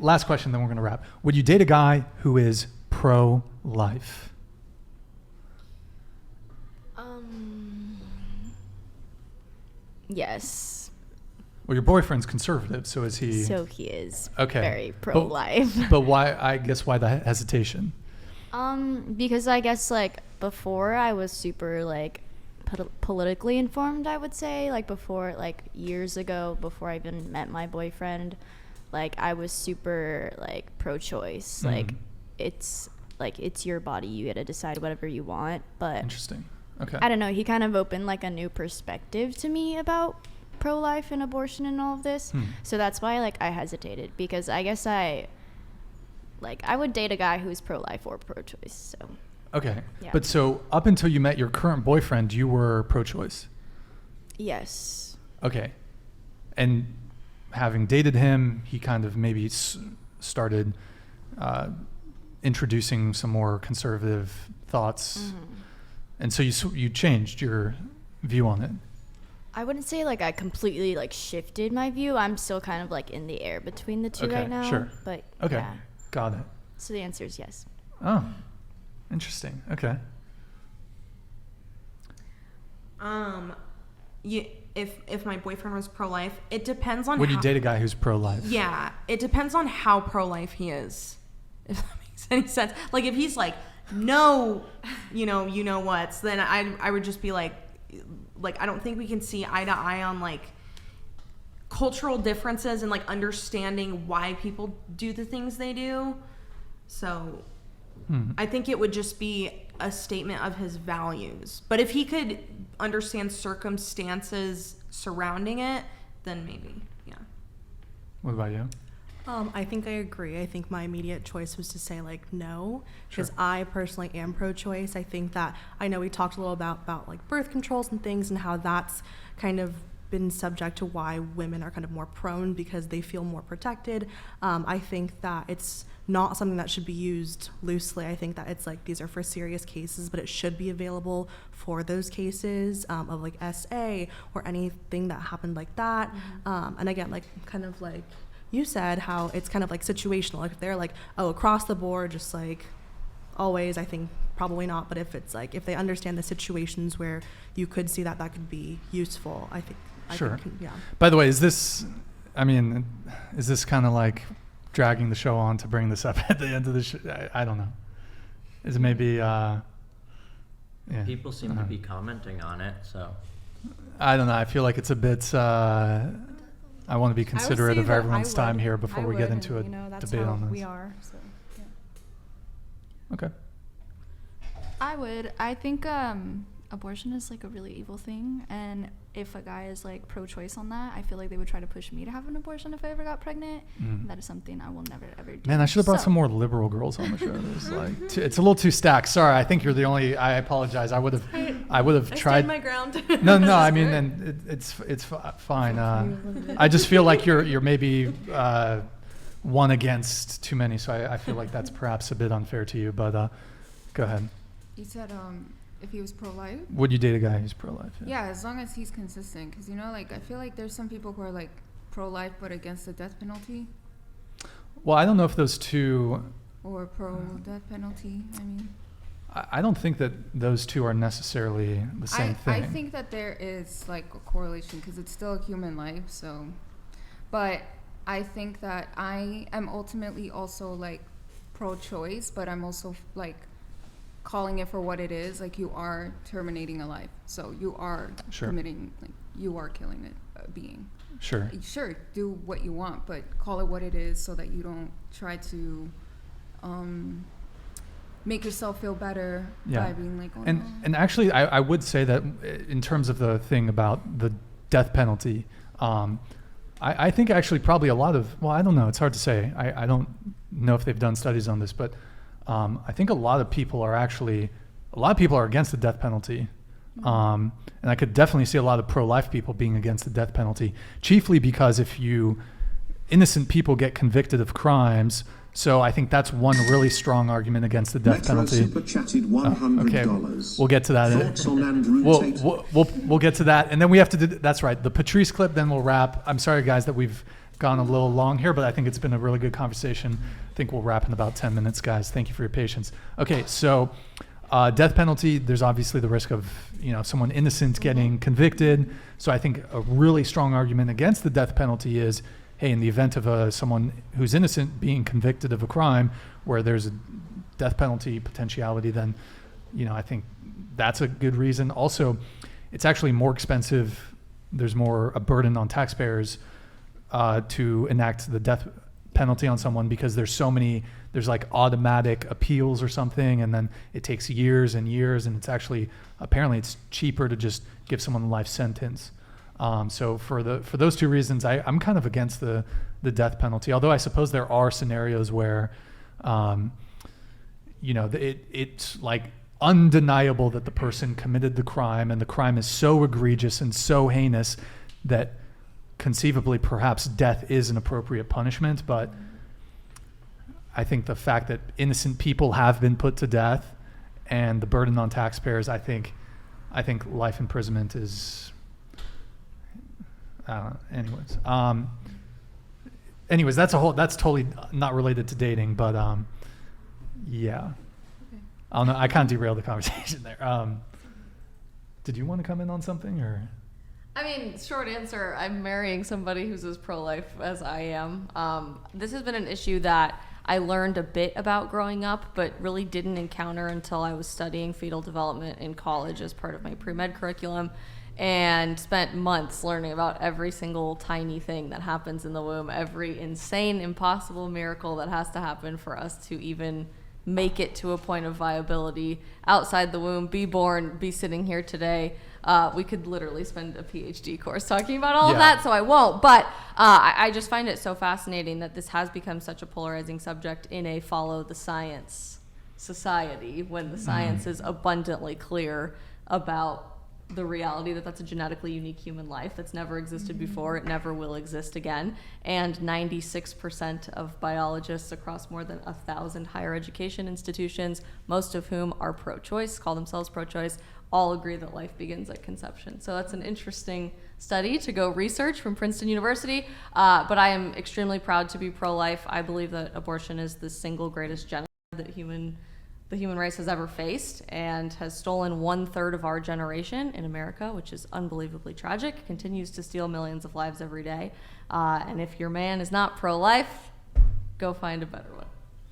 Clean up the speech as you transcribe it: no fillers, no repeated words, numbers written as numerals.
last question, then we're going to wrap. Would you date a guy who is pro-life? Yes. Well, your boyfriend's conservative, so is he? So he is okay. Very pro-life. But why? I guess why the hesitation? Because I guess like before I was super like politically informed, I would say, like before, like years ago, before I even met my boyfriend, like I was super like pro-choice. Like it's your body, you get to decide whatever you want. But interesting. Okay. I don't know, he kind of opened like a new perspective to me about pro-life and abortion and all of this. So that's why like I hesitated, because I guess I would date a guy who's pro-life or pro-choice. So okay. Yeah. But so up until you met your current boyfriend, you were pro-choice? Yes. Okay. And having dated him, he kind of maybe started introducing some more conservative thoughts. And so you changed your view on it. I wouldn't say like I completely like shifted my view. I'm still kind of like in the air between the two right now. Sure. But okay. Yeah. Got it. So the answer is yes. Oh, interesting. Okay. If my boyfriend was pro-life, it depends on. Would you date a guy who's pro-life? Yeah, it depends on how pro-life he is. If that makes any sense. Like if he's like, no, you know what's, then I would just be like I don't think we can see eye to eye on like cultural differences and like understanding why people do the things they do. So I think it would just be a statement of his values. But if he could understand circumstances surrounding it, then maybe, yeah. What about you? I think I agree. I think my immediate choice was to say like no, because I personally am pro-choice. I think that, I know we talked a little about like birth controls and things and how that's kind of been subject to why women are kind of more prone because they feel more protected. I think that it's not something that should be used loosely. I think that it's like these are for serious cases, but it should be available for those cases of like SA or anything that happened like that. And again, like kind of like you said, how it's kind of like situational. Like if they're like, oh, across the board, just like always, I think probably not. But if it's like, if they understand the situations where you could see that could be useful, I think. Yeah. By the way, is this kind of like dragging the show on to bring this up at the end of the show? I don't know. Is it maybe, yeah. People seem to be commenting on it, so. I don't know. I feel like it's a bit, I want to be considerate of everyone's time here before we get into a debate on this. We are. So, yeah. Okay. I would. I think abortion is like a really evil thing, and if a guy is like pro-choice on that, I feel like they would try to push me to have an abortion if I ever got pregnant. That is something I will never ever do. Man, I should have brought some more liberal girls on the show. It's a little too stacked. Sorry, I think you're the only. I apologize. I would have tried. I stand my ground. No. I mean, and it's fine. I just feel like you're maybe one against too many, so I feel like that's perhaps a bit unfair to you. But go ahead. You said if he was pro-life? Would you date a guy who's pro-life? Yeah, as long as he's consistent. Because, like, I feel like there's some people who are, like, pro-life but against the death penalty. Well, I don't know if those two... Or pro-death penalty, I mean. I don't think that those two are necessarily the same thing. I think that there is, like, a correlation because it's still a human life, so... But I think that I am ultimately also, like, pro-choice, but I'm also, like... calling it for what it is, like you are terminating a life, so you are committing, like you are killing a being. Sure, do what you want, but call it what it is so that you don't try to make yourself feel better by being like, oh, and actually I would say that in terms of the thing about the death penalty, I think actually probably a lot of, well, I don't know, it's hard to say. I don't know if they've done studies on this, but I think a lot of people are against the death penalty. And I could definitely see a lot of pro-life people being against the death penalty, chiefly because innocent people get convicted of crimes. So I think that's one really strong argument against the death penalty. Super chatted $100. Okay, we'll get to that. We'll get to that, and then we have to do. That's right, the Patrice clip. Then we'll wrap. I'm sorry, guys, that we've gone a little long here, but I think it's been a really good conversation. I think we'll wrap in about 10 minutes, guys. Thank you for your patience. Okay, so death penalty, there's obviously the risk of, someone innocent getting convicted. So I think a really strong argument against the death penalty is, hey, in the event of someone who's innocent being convicted of a crime where there's a death penalty potentiality, then, I think that's a good reason. Also, it's actually more expensive. There's more a burden on taxpayers to enact the death penalty on someone because there's like automatic appeals or something, and then it takes years and years, and apparently it's cheaper to just give someone a life sentence. So for those two reasons, I'm kind of against the death penalty, although I suppose there are scenarios where it's like undeniable that the person committed the crime, and the crime is so egregious and so heinous that conceivably perhaps death is an appropriate punishment. But I think the fact that innocent people have been put to death and the burden on taxpayers, I think life imprisonment is, anyways, that's totally not related to dating, but yeah. I don't know, I kind of derailed the conversation there. Did you want to come in on something, or? I mean, short answer, I'm marrying somebody who's as pro-life as I am. This has been an issue that I learned a bit about growing up, but really didn't encounter until I was studying fetal development in college as part of my pre-med curriculum, and spent months learning about every single tiny thing that happens in the womb, every insane, impossible miracle that has to happen for us to even make it to a point of viability outside the womb, be born, be sitting here today. We could literally spend a PhD course talking about all of that, so I won't. But I just find it so fascinating that this has become such a polarizing subject in a follow the science society, when the science is abundantly clear about the reality that that's a genetically unique human life that's never existed before. It never will exist again. And 96% of biologists across more than 1,000 higher education institutions, most of whom are pro-choice, call themselves pro-choice, all agree that life begins at conception. So that's an interesting study to go research from Princeton University. But I am extremely proud to be pro-life. I believe that abortion is the single greatest genocide that the human race has ever faced, and has stolen 1/3 of our generation in America, which is unbelievably tragic, continues to steal millions of lives every day. And if your man is not pro-life, go find a better one.